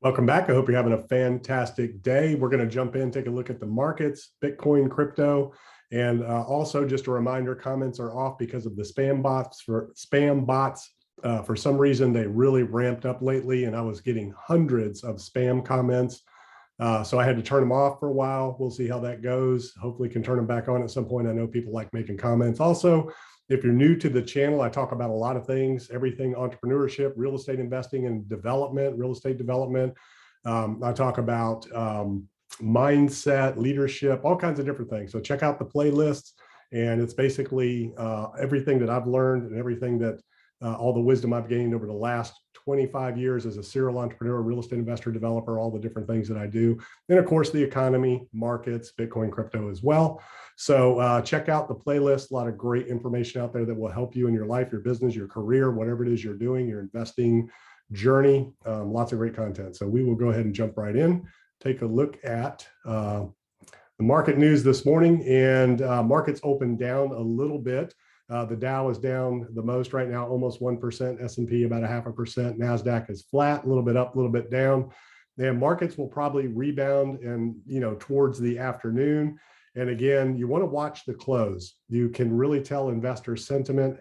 Welcome back. I hope you're having a fantastic day. We're going to jump in, take a look at the markets, Bitcoin, crypto, and also just a reminder: comments are off because of the spam bots. For some reason, they really ramped up lately, and I was getting hundreds of spam comments. So I had to turn them off for a while. We'll see how that goes. Hopefully, can turn them back on at some point. I know people like making comments. Also, if you're new to the channel, I talk about a lot of things, everything entrepreneurship, real estate investing and development, real estate development. I talk about mindset, leadership, all kinds of different things. So check out the playlists. And it's basically everything that I've learned and everything that all the wisdom I've gained over the last 25 years as a serial entrepreneur, real estate investor, developer, all the different things that I do. And of course, the economy, markets, Bitcoin, crypto as well. So check out the playlist. A lot of great information out there that will help you in your life, your business, your career, whatever it is you're doing, your investing journey. Lots of great content. So we will go ahead and jump right in, take a look at the market news this morning. And markets opened down a little bit. The Dow is down the most right now, almost 1%, S&P about 0.5%, NASDAQ is flat, a little bit up, a little bit down. And markets will probably rebound and, towards the afternoon. And again, you want to watch the close. You can really tell investor sentiment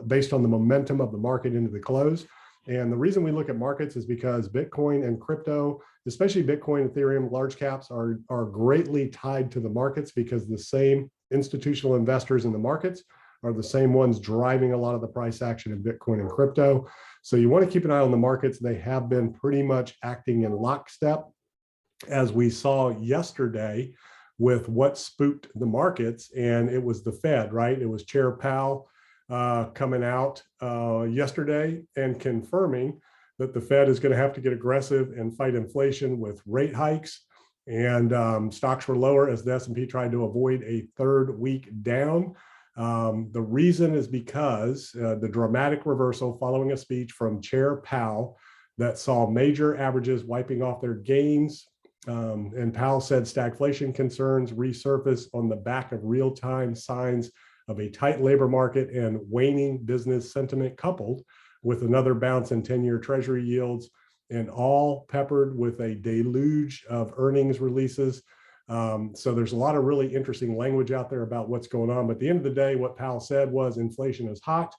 based on the momentum of the market into the close. And the reason we look at markets is because Bitcoin and crypto, especially Bitcoin, Ethereum, large caps are greatly tied to the markets because the same institutional investors in the markets are the same ones driving a lot of the price action in Bitcoin and crypto. So you want to keep an eye on the markets. They have been pretty much acting in lockstep, as we saw yesterday with what spooked the markets. And it was the Fed, right? It was Chair Powell coming out yesterday and confirming that the Fed is going to have to get aggressive and fight inflation with rate hikes. And stocks were lower as the S&P tried to avoid a third week down. The reason is because the dramatic reversal following a speech from Chair Powell that saw major averages wiping off their gains. And Powell said stagflation concerns resurface on the back of real-time signs of a tight labor market and waning business sentiment, coupled with another bounce in 10-year Treasury yields, and all peppered with a deluge of earnings releases. So there's a lot of really interesting language out there about what's going on. But at the end of the day, what Powell said was inflation is hot.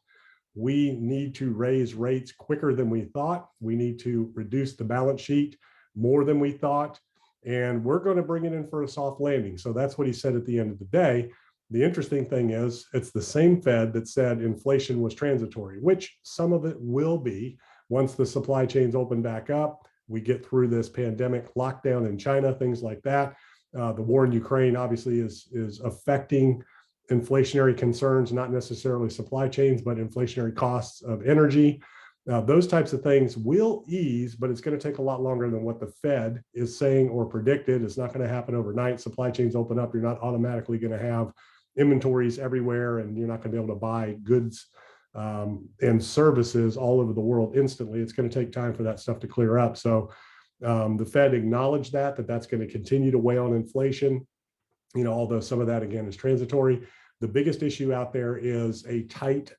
We need to raise rates quicker than we thought. We need to reduce the balance sheet more than we thought. And we're going to bring it in for a soft landing. So that's what he said at the end of the day. The interesting thing is it's the same Fed that said inflation was transitory, which some of it will be once the supply chains open back up. We get through this pandemic lockdown in China, things like that. The war in Ukraine obviously is affecting inflationary concerns, not necessarily supply chains, but inflationary costs of energy. Those types of things will ease, but it's going to take a lot longer than what the Fed is saying or predicted. It's not going to happen overnight. Supply chains open up. You're not automatically going to have inventories everywhere, and you're not going to be able to buy goods and services all over the world instantly. It's going to take time for that stuff to clear up. So the Fed acknowledged that's going to continue to weigh on inflation, although some of that, again, is transitory. The biggest issue out there is a tight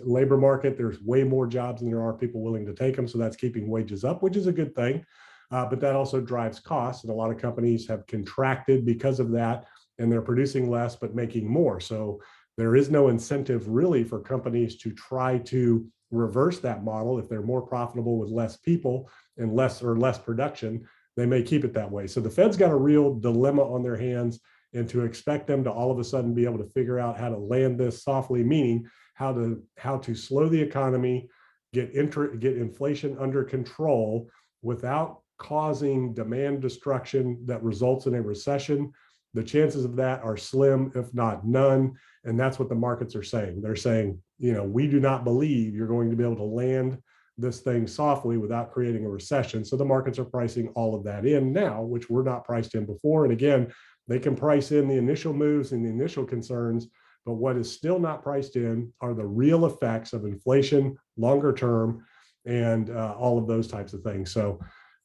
labor market. There's way more jobs than there are people willing to take them. So that's keeping wages up, which is a good thing. But that also drives costs. And a lot of companies have contracted because of that, and they're producing less, but making more. So there is no incentive really for companies to try to reverse that model. If they're more profitable with less people and less production, they may keep it that way. So the Fed's got a real dilemma on their hands, and to expect them to all of a sudden be able to figure out how to land this softly, meaning how to slow the economy, get inflation under control without causing demand destruction that results in a recession. The chances of that are slim, if not none. And that's what the markets are saying. They're saying, we do not believe you're going to be able to land this thing softly without creating a recession. So the markets are pricing all of that in now, which were not priced in before. And again, they can price in the initial moves and the initial concerns, but what is still not priced in are the real effects of inflation longer term and all of those types of things. So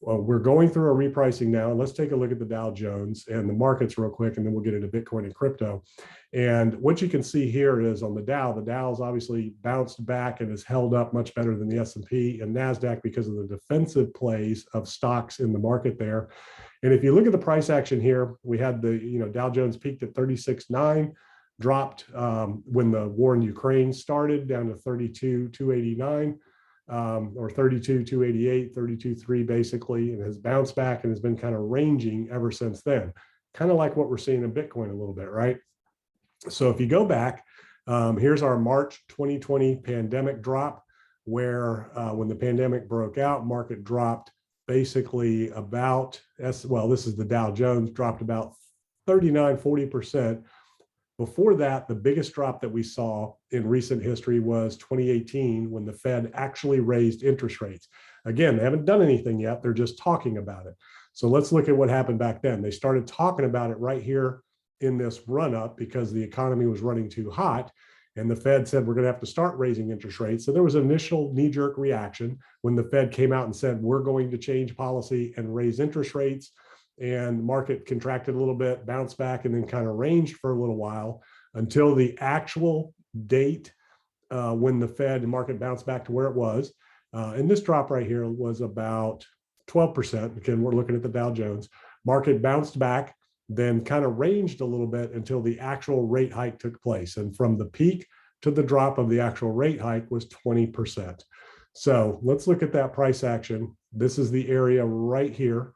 we're going through a repricing now. Let's take a look at the Dow Jones and the markets real quick, and then we'll get into Bitcoin and crypto. And what you can see here is on the Dow's obviously bounced back and has held up much better than the S&P and NASDAQ because of the defensive plays of stocks in the market there. And if you look at the price action here, we had the Dow Jones peaked at 36.9, dropped when the war in Ukraine started down to 32,289. Or 32,288, 32,3 basically, and has bounced back and has been kind of ranging ever since then. Kind of like what we're seeing in Bitcoin a little bit, right? So if you go back, here's our March 2020 pandemic drop, where when the pandemic broke out, market dropped basically about, well, this is the Dow Jones, dropped about 39-40%. Before that, the biggest drop that we saw in recent history was 2018, when the Fed actually raised interest rates. Again, they haven't done anything yet. They're just talking about it. So let's look at what happened back then. They started talking about it right here in this run up because the economy was running too hot. And the Fed said, we're going to have to start raising interest rates. So there was an initial knee-jerk reaction when the Fed came out and said, we're going to change policy and raise interest rates. And the market contracted a little bit, bounced back, and then kind of ranged for a little while until the actual date when the Fed and market bounced back to where it was. And this drop right here was about 12%. Again, we're looking at the Dow Jones. Market bounced back, then kind of ranged a little bit until the actual rate hike took place. And from the peak to the drop of the actual rate hike was 20%. So let's look at that price action. This is the area right here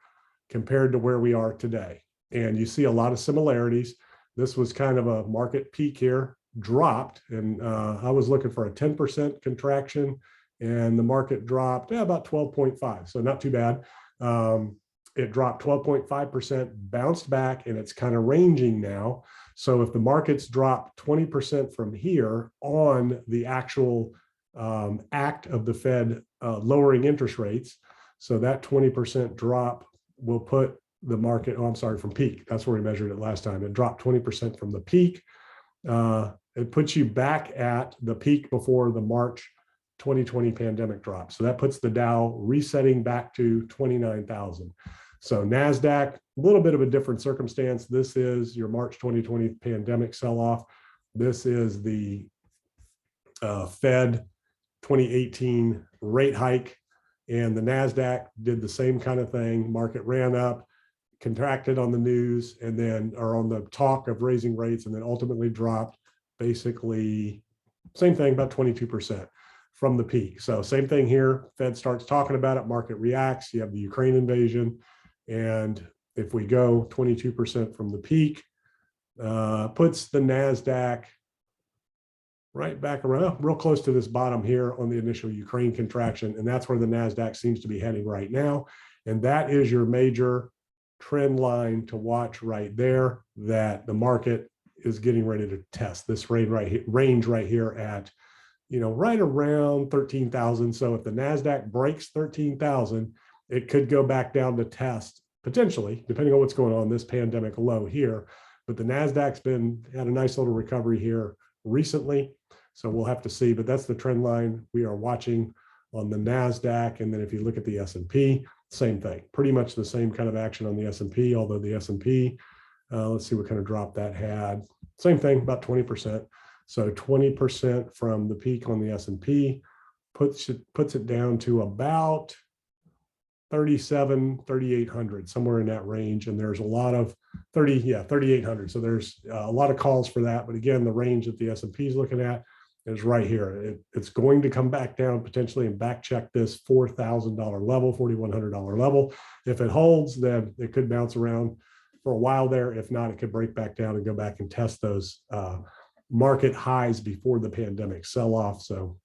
compared to where we are today. And you see a lot of similarities. This was kind of a market peak here, dropped, and I was looking for a 10% contraction, and the market dropped about 12.5, so not too bad. It dropped 12.5%, bounced back, and it's kind of ranging now. So if the markets drop 20% from here on the actual act of the Fed lowering interest rates, so that 20% drop will put the market, from peak. That's where we measured it last time. It dropped 20% from the peak. It puts you back at the peak before the March 2020 pandemic drop. So that puts the Dow resetting back to 29,000. So NASDAQ, a little bit of a different circumstance. This is your March 2020 pandemic sell-off. This is the Fed 2018 rate hike. And the NASDAQ did the same kind of thing. Market ran up, contracted on the news, and then, or on the talk of raising rates, and then ultimately dropped basically same thing, about 22% from the peak. So same thing here. Fed starts talking about it, market reacts. You have the Ukraine invasion. And if we go 22% from the peak, puts the NASDAQ right back around, real close to this bottom here on the initial Ukraine contraction. And that's where the NASDAQ seems to be heading right now. And that is your major trend line to watch right there, that the market is getting ready to test this range right here at, right around 13,000. So if the NASDAQ breaks 13,000, it could go back down to test, potentially, depending on what's going on, this pandemic low here. But the NASDAQ's had a nice little recovery here recently. So we'll have to see, but that's the trend line we are watching on the NASDAQ. And then if you look at the S&P, same thing, pretty much the same kind of action on the S&P, although the S&P, let's see what kind of drop that had. Same thing, about 20%. So 20% from the peak on the S&P puts it down to about 3,800, somewhere in that range. And there's a lot of 3,800. So there's a lot of calls for that. But again, the range that the S&P is looking at is right here. It's going to come back down potentially and back check this $4,000 level, $4,100 level. If it holds, then it could bounce around for a while there. If not, it could break back down and go back and test those market highs before the pandemic sell-off. So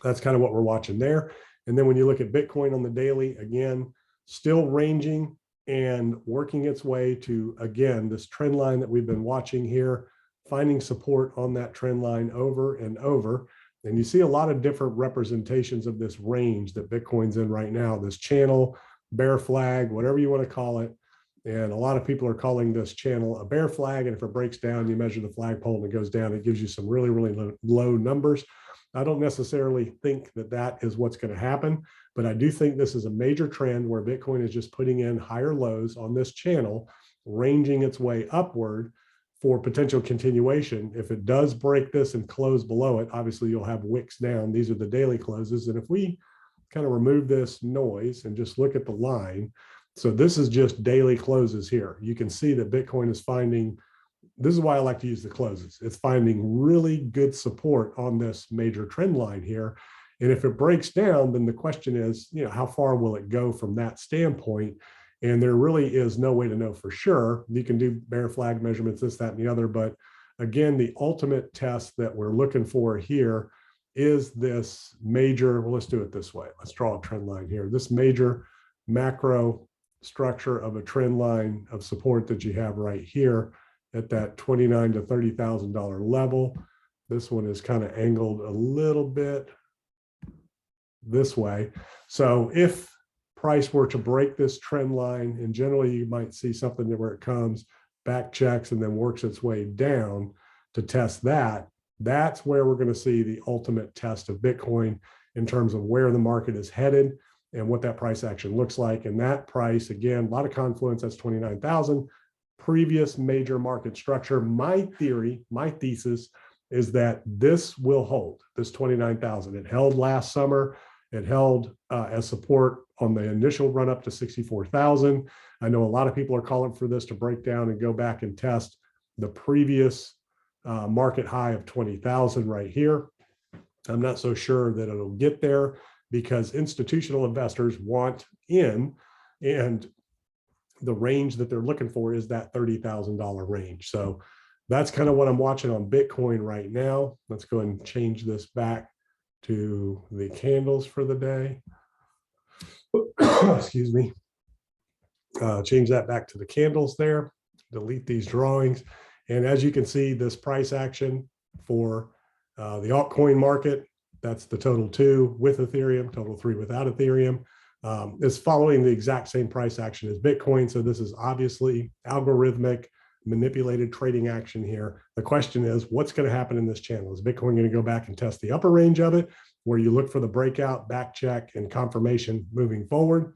that's kind of what we're watching there. And then when you look at Bitcoin on the daily, again, still ranging and working its way to, again, this trend line that we've been watching here, finding support on that trend line over and over. And you see a lot of different representations of this range that Bitcoin's in right now, this channel, bear flag, whatever you want to call it. And a lot of people are calling this channel a bear flag. And if it breaks down, you measure the flagpole and it goes down, it gives you some really, really low numbers. I don't necessarily think that that is what's going to happen, but I do think this is a major trend where Bitcoin is just putting in higher lows on this channel, ranging its way upward for potential continuation. If it does break this and close below it, obviously you'll have wicks down. These are the daily closes. And if we kind of remove this noise and just look at the line, so this is just daily closes here. You can see that Bitcoin is finding, this is why I like to use the closes. It's finding really good support on this major trend line here. And if it breaks down, then the question is, how far will it go from that standpoint? And there really is no way to know for sure. You can do bear flag measurements, this, that, and the other. But again, the ultimate test that we're looking for here is this major, well, let's do it this way. Let's draw a trend line here. This major macro structure of a trend line of support that you have right here at that $29,000 to $30,000 level. This one is kind of angled a little bit this way. So if price were to break this trend line, and generally you might see something where it comes, back checks, and then works its way down to test that, that's where we're going to see the ultimate test of Bitcoin in terms of where the market is headed and what that price action looks like. And that price, again, a lot of confluence, that's 29,000. Previous major market structure. My theory, my thesis is that this will hold, this 29,000. It held last summer. It held as support on the initial run up to 64,000. I know a lot of people are calling for this to break down and go back and test the previous market high of 20,000 right here. I'm not so sure that it'll get there because institutional investors want in, and the range that they're looking for is that $30,000 range. So that's kind of what I'm watching on Bitcoin right now. Let's go and change this back to the candles for the day. Excuse me. Change that back to the candles there. Delete these drawings. And as you can see, this price action for the altcoin market, that's the total 2 with Ethereum, total 3 without Ethereum, is following the exact same price action as Bitcoin. So this is obviously algorithmic, manipulated trading action here. The question is, what's going to happen in this channel? Is Bitcoin going to go back and test the upper range of it, where you look for the breakout, back check, and confirmation moving forward,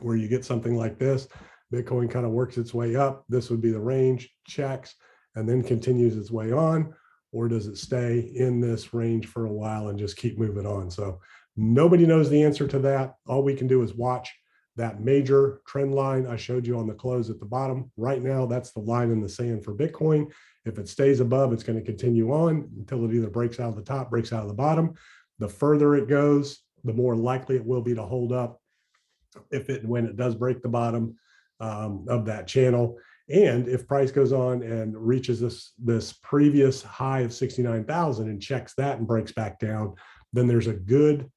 where you get something like this? Bitcoin kind of works its way up. This would be the range, checks, and then continues its way on. Or does it stay in this range for a while and just keep moving on? So nobody knows the answer to that. All we can do is watch that major trend line I showed you on the close at the bottom. Right now, that's the line in the sand for Bitcoin. If it stays above, it's going to continue on until it either breaks out of the top, breaks out of the bottom. The further it goes, the more likely it will be to hold up when it does break the bottom of that channel. And if price goes on and reaches this previous high of 69,000 and checks that and breaks back down, then there's a good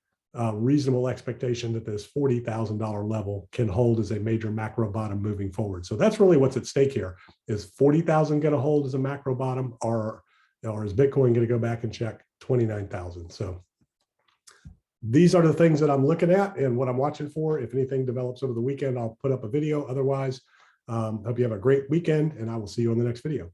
reasonable expectation that this $40,000 level can hold as a major macro bottom moving forward. So that's really what's at stake here. Is 40,000 going to hold as a macro bottom, or is Bitcoin going to go back and check 29,000? So these are the things that I'm looking at and what I'm watching for. If anything develops over the weekend, I'll put up a video. Otherwise, hope you have a great weekend, and I will see you on the next video.